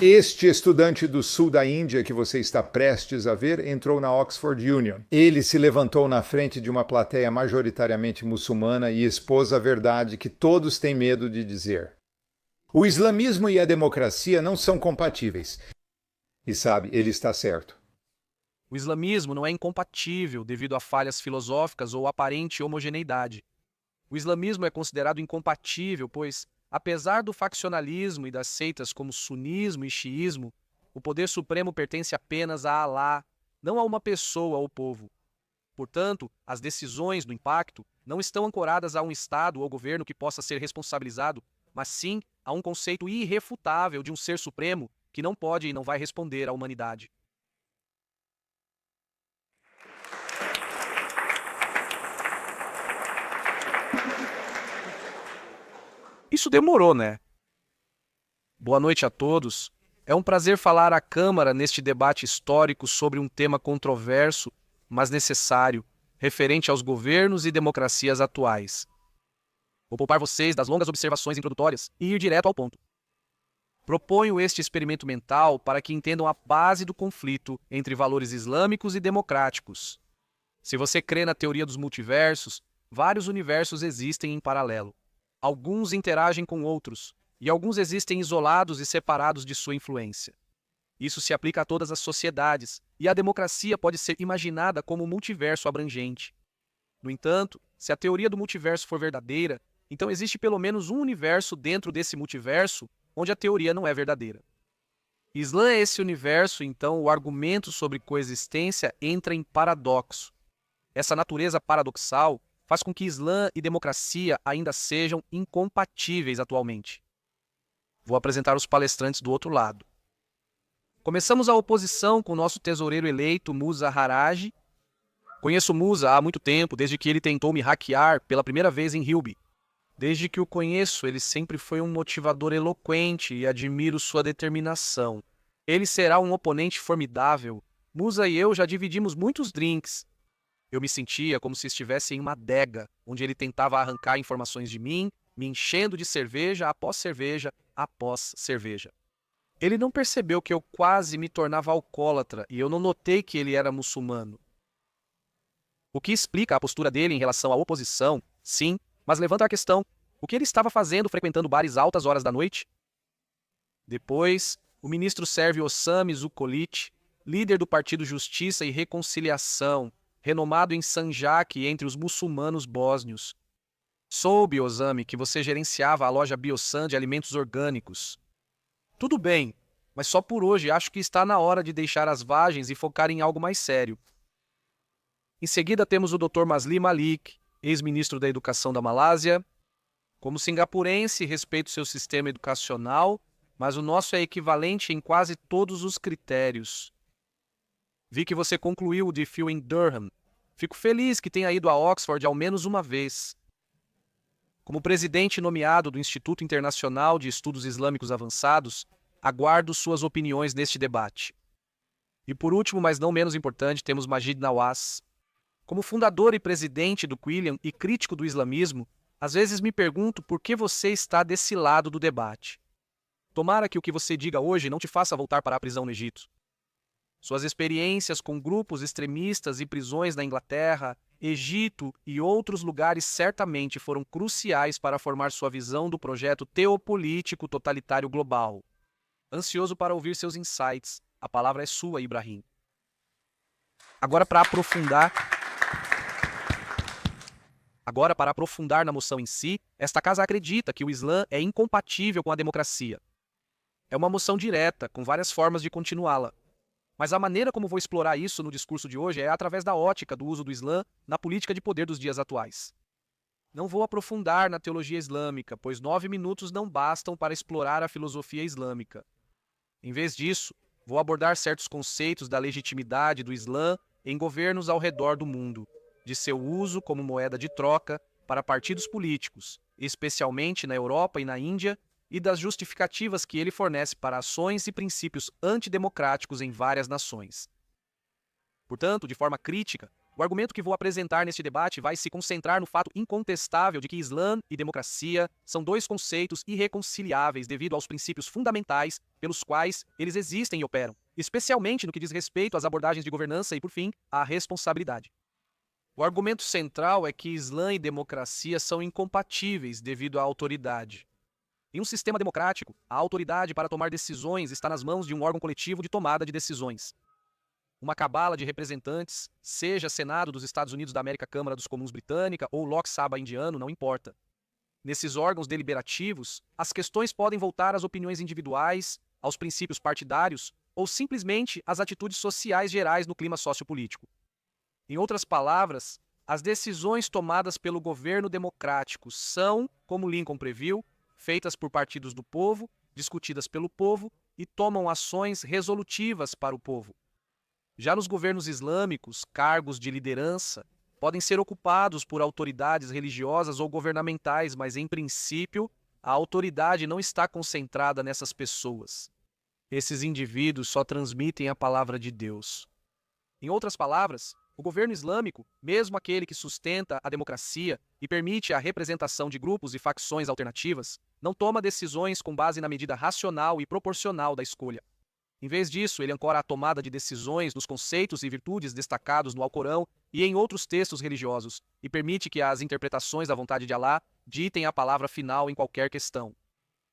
Este estudante do sul da Índia que você está prestes a ver entrou na Oxford Union. Ele se levantou na frente de uma plateia majoritariamente muçulmana e expôs a verdade que todos têm medo de dizer. O islamismo e a democracia não são compatíveis. E sabe, ele está certo. O islamismo não é incompatível devido a falhas filosóficas ou aparente homogeneidade. O islamismo é considerado incompatível, pois, apesar do faccionalismo e das seitas como sunismo e xiismo, o poder supremo pertence apenas a Alá, não a uma pessoa ou povo. Portanto, as decisões do impacto não estão ancoradas a um Estado ou governo que possa ser responsabilizado, mas sim a um conceito irrefutável de um ser supremo que não pode e não vai responder à humanidade. Isso demorou, né? Boa noite a todos. É um prazer falar à Câmara neste debate histórico sobre um tema controverso, mas necessário, referente aos governos e democracias atuais. Vou poupar vocês das longas observações introdutórias e ir direto ao ponto. Proponho este experimento mental para que entendam a base do conflito entre valores islâmicos e democráticos. Se você crê na teoria dos multiversos, vários universos existem em paralelo. Alguns interagem com outros, e alguns existem isolados e separados de sua influência. Isso se aplica a todas as sociedades, e a democracia pode ser imaginada como um multiverso abrangente. No entanto, se a teoria do multiverso for verdadeira, então existe pelo menos um universo dentro desse multiverso onde a teoria não é verdadeira. Islã é esse universo, então o argumento sobre coexistência entra em paradoxo. Essa natureza paradoxal faz com que Islã e democracia ainda sejam incompatíveis atualmente. Vou apresentar os palestrantes do outro lado. Começamos a oposição com o nosso tesoureiro eleito, Musa Haraj. Conheço Musa há muito tempo, desde que ele tentou me hackear pela primeira vez em Hilby. Desde que o conheço, ele sempre foi um motivador eloquente e admiro sua determinação. Ele será um oponente formidável. Musa e eu já dividimos muitos drinks. Eu me sentia como se estivesse em uma adega, onde ele tentava arrancar informações de mim, me enchendo de cerveja após cerveja. Ele não percebeu que eu quase me tornava alcoólatra e eu não notei que ele era muçulmano. O que explica a postura dele em relação à oposição, sim, mas levanta a questão: o que ele estava fazendo frequentando bares altas horas da noite? Depois, o ministro Sérvio Osami Zukorlić, líder do Partido Justiça e Reconciliação, renomado em Sanjak entre os muçulmanos bósnios. Soube, Osami, que você gerenciava a loja Biosan de alimentos orgânicos. Tudo bem, mas só por hoje acho que está na hora de deixar as vagens e focar em algo mais sério. Em seguida temos o Dr. Masli Malik, ex-ministro da Educação da Malásia. Como singapurense, respeito seu sistema educacional, mas o nosso é equivalente em quase todos os critérios. Vi que você concluiu o DPhil em Durham. Fico feliz que tenha ido a Oxford ao menos uma vez. Como presidente nomeado do Instituto Internacional de Estudos Islâmicos Avançados, aguardo suas opiniões neste debate. E por último, mas não menos importante, temos Majid Nawaz. Como fundador e presidente do Quilliam e crítico do islamismo, às vezes me pergunto por que você está desse lado do debate. Tomara que o que você diga hoje não te faça voltar para a prisão no Egito. Suas experiências com grupos extremistas e prisões na Inglaterra, Egito e outros lugares certamente foram cruciais para formar sua visão do projeto teopolítico totalitário global. Ansioso para ouvir seus insights. A palavra é sua, Ibrahim. Agora para aprofundar na moção em si, esta casa acredita que o Islã é incompatível com a democracia. É uma moção direta, com várias formas de continuá-la. Mas a maneira como vou explorar isso no discurso de hoje é através da ótica do uso do Islã na política de poder dos dias atuais. Não vou aprofundar na teologia islâmica, pois 9 minutos não bastam para explorar a filosofia islâmica. Em vez disso, vou abordar certos conceitos da legitimidade do Islã em governos ao redor do mundo, de seu uso como moeda de troca para partidos políticos, especialmente na Europa e na Índia, e das justificativas que ele fornece para ações e princípios antidemocráticos em várias nações. Portanto, de forma crítica, O argumento que vou apresentar neste debate vai se concentrar no fato incontestável de que Islã e democracia são dois conceitos irreconciliáveis devido aos princípios fundamentais pelos quais eles existem e operam, especialmente no que diz respeito às abordagens de governança e, por fim, à responsabilidade. O argumento central é que Islã e democracia são incompatíveis devido à autoridade. Em um sistema democrático, a autoridade para tomar decisões está nas mãos de um órgão coletivo de tomada de decisões. Uma cabala de representantes, seja Senado dos Estados Unidos da América, Câmara dos Comuns Britânica ou Lok Sabha indiano, não importa. Nesses órgãos deliberativos, as questões podem voltar às opiniões individuais, aos princípios partidários ou simplesmente às atitudes sociais gerais no clima sociopolítico. Em outras palavras, as decisões tomadas pelo governo democrático são, como Lincoln previu, feitas por partidos do povo, discutidas pelo povo e tomam ações resolutivas para o povo. Já nos governos islâmicos, cargos de liderança podem ser ocupados por autoridades religiosas ou governamentais, mas, em princípio, a autoridade não está concentrada nessas pessoas. Esses indivíduos só transmitem a palavra de Deus. Em outras palavras, o governo islâmico, mesmo aquele que sustenta a democracia e permite a representação de grupos e facções alternativas, não toma decisões com base na medida racional e proporcional da escolha. Em vez disso, ele ancora a tomada de decisões nos conceitos e virtudes destacados no Alcorão e em outros textos religiosos, e permite que as interpretações da vontade de Alá ditem a palavra final em qualquer questão.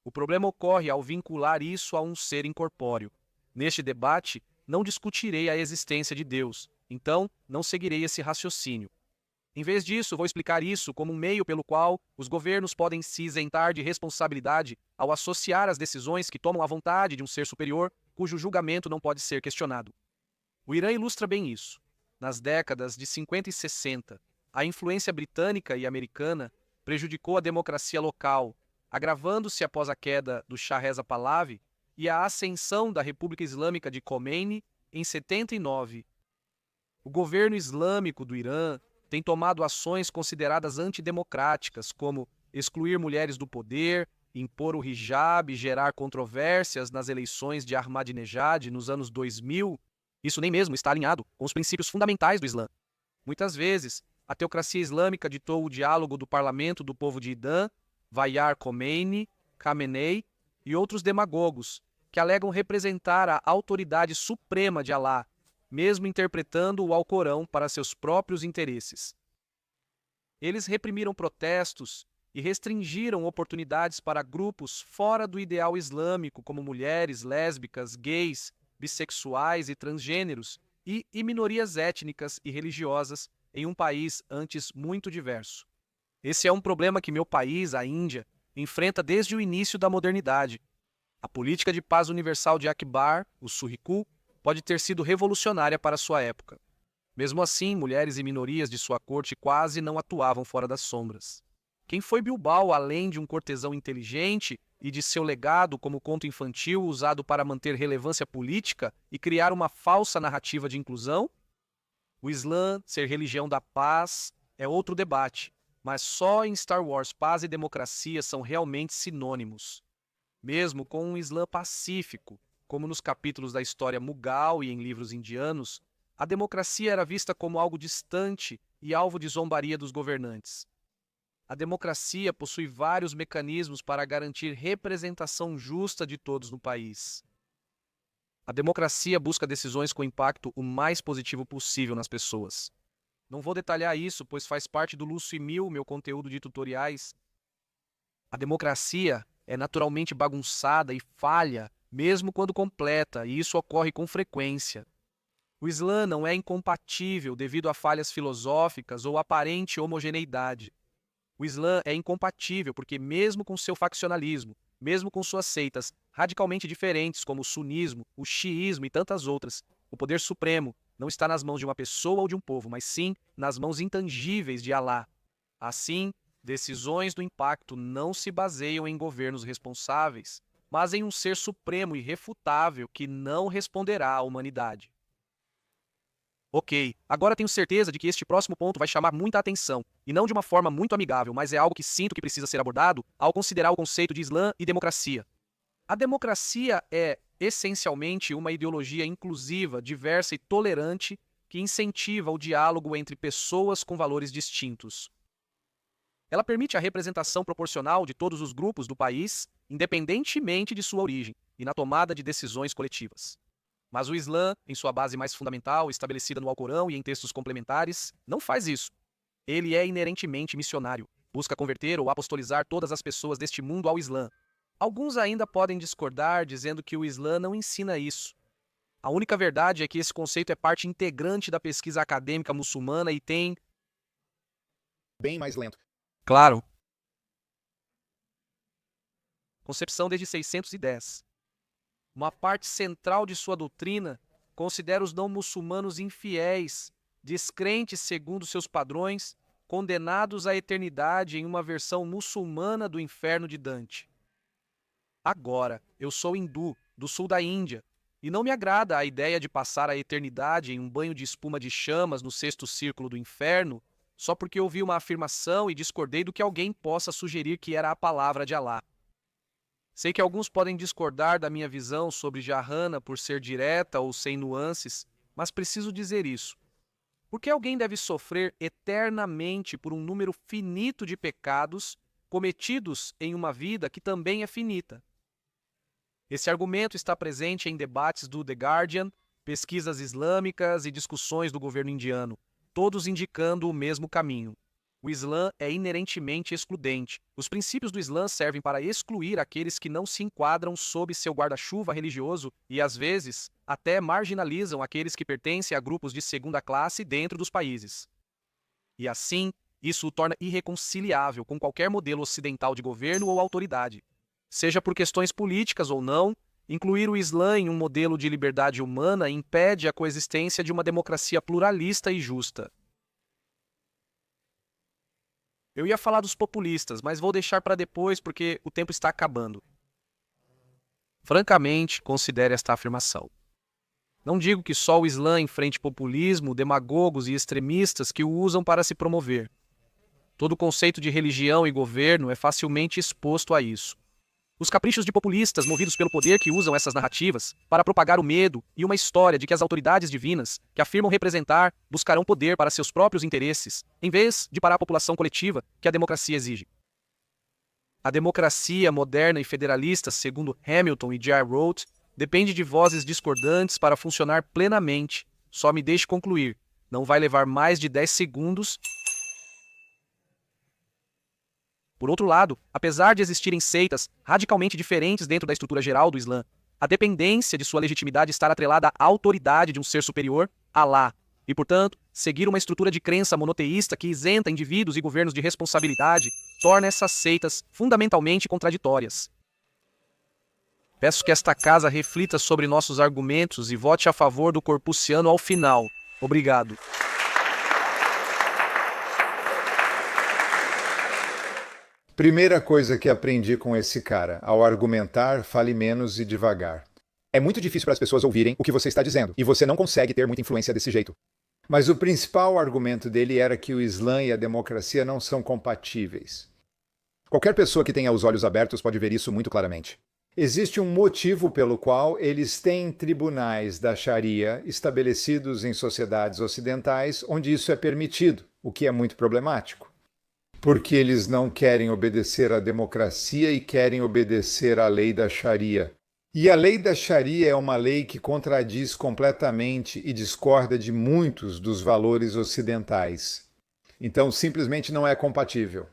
O problema ocorre ao vincular isso a um ser incorpóreo. Neste debate, não discutirei a existência de Deus, então não seguirei esse raciocínio. Em vez disso, vou explicar isso como um meio pelo qual os governos podem se isentar de responsabilidade ao associar as decisões que tomam à vontade de um ser superior, cujo julgamento não pode ser questionado. O Irã ilustra bem isso. Nas décadas de 50 e 60, a influência britânica e americana prejudicou a democracia local, agravando-se após a queda do Shah Reza Pahlavi e a ascensão da República Islâmica de Khomeini em 79. O governo islâmico do Irã tem tomado ações consideradas antidemocráticas, como excluir mulheres do poder, impor o hijab e gerar controvérsias nas eleições de Ahmadinejad nos anos 2000, isso nem mesmo está alinhado com os princípios fundamentais do Islã. Muitas vezes, a teocracia islâmica ditou o diálogo do parlamento do povo de Idã, Vayar Khomeini, Khamenei e outros demagogos, que alegam representar a autoridade suprema de Alá, mesmo interpretando o Alcorão para seus próprios interesses. Eles reprimiram protestos e restringiram oportunidades para grupos fora do ideal islâmico, como mulheres, lésbicas, gays, bissexuais e transgêneros, e minorias étnicas e religiosas em um país antes muito diverso. Esse é um problema que meu país, a Índia, enfrenta desde o início da modernidade. A política de paz universal de Akbar, o Surricu, pode ter sido revolucionária para sua época. Mesmo assim, mulheres e minorias de sua corte quase não atuavam fora das sombras. Quem foi Bilbao além de um cortesão inteligente e de seu legado como conto infantil usado para manter relevância política e criar uma falsa narrativa de inclusão? O Islã ser religião da paz é outro debate, mas só em Star Wars paz e democracia são realmente sinônimos. Mesmo com um Islã pacífico, como nos capítulos da história Mughal e em livros indianos, a democracia era vista como algo distante e alvo de zombaria dos governantes. A democracia possui vários mecanismos para garantir representação justa de todos no país. A democracia busca decisões com impacto o mais positivo possível nas pessoas. Não vou detalhar isso, pois faz parte do Lúcio e Mil, meu conteúdo de tutoriais. A democracia é naturalmente bagunçada e falha, mesmo quando completa, e isso ocorre com frequência. O Islã não é incompatível devido a falhas filosóficas ou aparente homogeneidade. O Islã é incompatível porque, mesmo com seu faccionalismo, mesmo com suas seitas radicalmente diferentes como o sunismo, o xiismo e tantas outras, o poder supremo não está nas mãos de uma pessoa ou de um povo, mas sim nas mãos intangíveis de Alá. Assim, decisões do impacto não se baseiam em governos responsáveis, mas em um ser supremo e irrefutável que não responderá à humanidade. Ok, agora tenho certeza de que este próximo ponto vai chamar muita atenção, e não de uma forma muito amigável, mas é algo que sinto que precisa ser abordado ao considerar o conceito de Islã e democracia. A democracia é, essencialmente, uma ideologia inclusiva, diversa e tolerante que incentiva o diálogo entre pessoas com valores distintos. Ela permite a representação proporcional de todos os grupos do país, independentemente de sua origem, e na tomada de decisões coletivas. Mas o Islã, em sua base mais fundamental, estabelecida no Alcorão e em textos complementares, não faz isso. Ele é inerentemente missionário, busca converter ou apostolizar todas as pessoas deste mundo ao Islã. Alguns ainda podem discordar, dizendo que o Islã não ensina isso. A única verdade é que esse conceito é parte integrante da pesquisa acadêmica muçulmana e tem... Bem mais lento. Claro. Concepção desde 610. Uma parte central de sua doutrina considera os não-muçulmanos infiéis, descrentes segundo seus padrões, condenados à eternidade em uma versão muçulmana do inferno de Dante. Agora, eu sou hindu, do sul da Índia, e não me agrada a ideia de passar a eternidade em um banho de espuma de chamas no sexto círculo do inferno, só porque ouvi uma afirmação e discordei do que alguém possa sugerir que era a palavra de Alá. Sei que alguns podem discordar da minha visão sobre Jahannam por ser direta ou sem nuances, mas preciso dizer isso. Por que alguém deve sofrer eternamente por um número finito de pecados cometidos em uma vida que também é finita? Esse argumento está presente em debates do The Guardian, pesquisas islâmicas e discussões do governo indiano, todos indicando o mesmo caminho. O Islã é inerentemente excludente. Os princípios do Islã servem para excluir aqueles que não se enquadram sob seu guarda-chuva religioso e, às vezes, até marginalizam aqueles que pertencem a grupos de segunda classe dentro dos países. E assim, isso o torna irreconciliável com qualquer modelo ocidental de governo ou autoridade. Seja por questões políticas ou não, incluir o Islã em um modelo de liberdade humana impede a coexistência de uma democracia pluralista e justa. Eu ia falar dos populistas, mas vou deixar para depois porque o tempo está acabando. Francamente, considere esta afirmação. Não digo que só o Islã enfrente populismo, demagogos e extremistas que o usam para se promover. Todo o conceito de religião e governo é facilmente exposto a isso. Os caprichos de populistas movidos pelo poder que usam essas narrativas para propagar o medo e uma história de que as autoridades divinas, que afirmam representar, buscarão poder para seus próprios interesses, em vez de para a população coletiva que a democracia exige. A democracia moderna e federalista, segundo Hamilton e J.R. Roth, depende de vozes discordantes para funcionar plenamente. Só me deixe concluir. Não vai levar mais de 10 segundos. Por outro lado, apesar de existirem seitas radicalmente diferentes dentro da estrutura geral do Islã, a dependência de sua legitimidade estar atrelada à autoridade de um ser superior, Alá, e, portanto, seguir uma estrutura de crença monoteísta que isenta indivíduos e governos de responsabilidade, torna essas seitas fundamentalmente contraditórias. Peço que esta casa reflita sobre nossos argumentos e vote a favor do corpuciano ao final. Obrigado. Primeira coisa que aprendi com esse cara: ao argumentar, fale menos e devagar. É muito difícil para as pessoas ouvirem o que você está dizendo, e você não consegue ter muita influência desse jeito. Mas o principal argumento dele era que o Islã e a democracia não são compatíveis. Qualquer pessoa que tenha os olhos abertos pode ver isso muito claramente. Existe um motivo pelo qual eles têm tribunais da Sharia estabelecidos em sociedades ocidentais onde isso é permitido, o que é muito problemático. Porque eles não querem obedecer à democracia e querem obedecer à lei da Sharia. E a lei da Sharia é uma lei que contradiz completamente e discorda de muitos dos valores ocidentais. Então, simplesmente não é compatível.